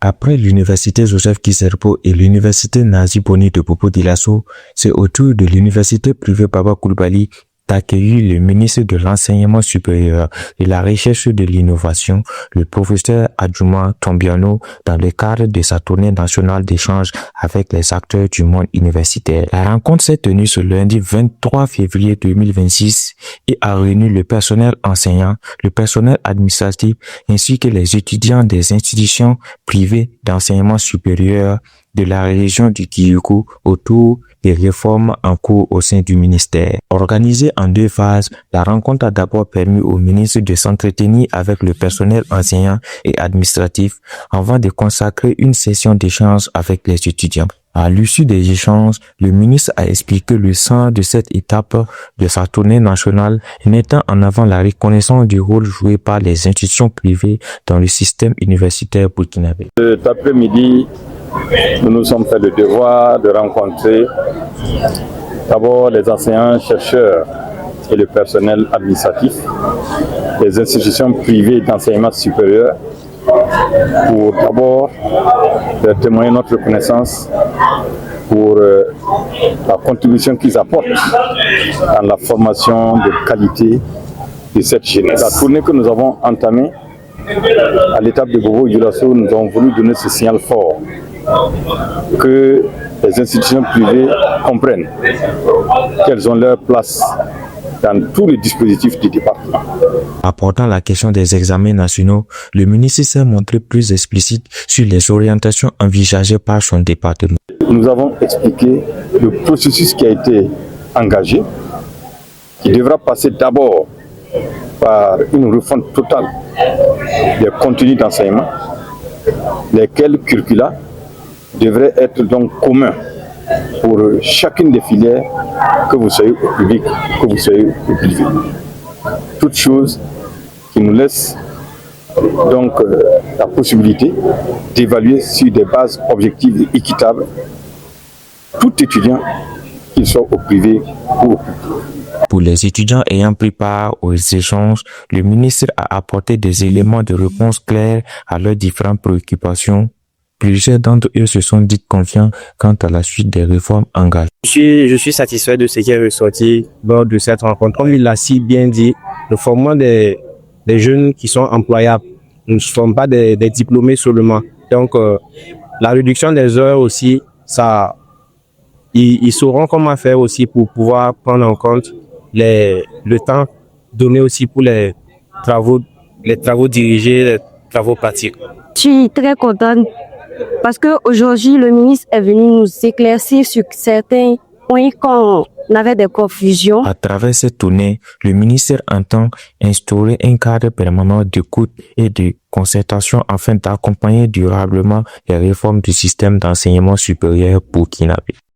Après l'université Joseph Kiserbo et l'université Nazi Boni de Bobo Dioulasso, c'est au tour de l'université privée Baba Coulibaly d'accueillir le ministre de l'Enseignement supérieur et la Recherche de l'Innovation, le professeur Adjouma Tombiano, dans le cadre de sa tournée nationale d'échange avec les acteurs du monde universitaire. La rencontre s'est tenue ce lundi 23 février 2026 et a réuni le personnel enseignant, le personnel administratif ainsi que les étudiants des institutions privées d'enseignement supérieur de la région du Kioukou autour des réformes en cours au sein du ministère. Organisée en 2 phases, la rencontre a d'abord permis au ministre de s'entretenir avec le personnel enseignant et administratif avant de consacrer une session d'échange avec les étudiants. À l'issue des échanges, le ministre a expliqué le sens de cette étape de sa tournée nationale, mettant en avant la reconnaissance du rôle joué par les institutions privées dans le système universitaire burkinabé. Cet après-midi, nous nous sommes fait le devoir de rencontrer d'abord les enseignants, chercheurs et le personnel administratif des institutions privées d'enseignement supérieur pour d'abord leur témoigner notre reconnaissance pour la contribution qu'ils apportent dans la formation de qualité de cette jeunesse. La tournée que nous avons entamée à l'étape de Bobo Dioulasso, nous avons voulu donner ce signal fort que les institutions privées comprennent qu'elles ont leur place dans tous les dispositifs du département. Abordant la question des examens nationaux, le ministre s'est montré plus explicite sur les orientations envisagées par son département. Nous avons expliqué le processus qui a été engagé, qui devra passer d'abord par une refonte totale des contenus d'enseignement, lesquels curricula devraient être donc communs pour chacune des filières, que vous soyez au public, que vous soyez au privé. Toute chose qui nous laisse donc la possibilité d'évaluer sur des bases objectives et équitables tout étudiant, qu'il soit au privé ou au public. Pour les étudiants ayant pris part aux échanges, le ministre a apporté des éléments de réponse clairs à leurs différentes préoccupations. Plusieurs d'entre eux se sont dit confiants quant à la suite des réformes engagées. Je suis satisfait de ce qui est ressorti lors de cette rencontre. Comme il l'a si bien dit, le formement des jeunes qui sont employables. Nous ne sommes pas des diplômés seulement. Donc, la réduction des heures aussi, ça, ils sauront comment faire aussi pour pouvoir prendre en compte le temps donné aussi pour les travaux dirigés, les travaux pratiques. Je suis très contente parce qu'aujourd'hui, le ministre est venu nous éclaircir sur certains points qu'on avait des confusions. À travers cette tournée, le ministère entend instaurer un cadre permanent d'écoute et de concertation afin d'accompagner durablement les réformes du système d'enseignement supérieur burkinabé.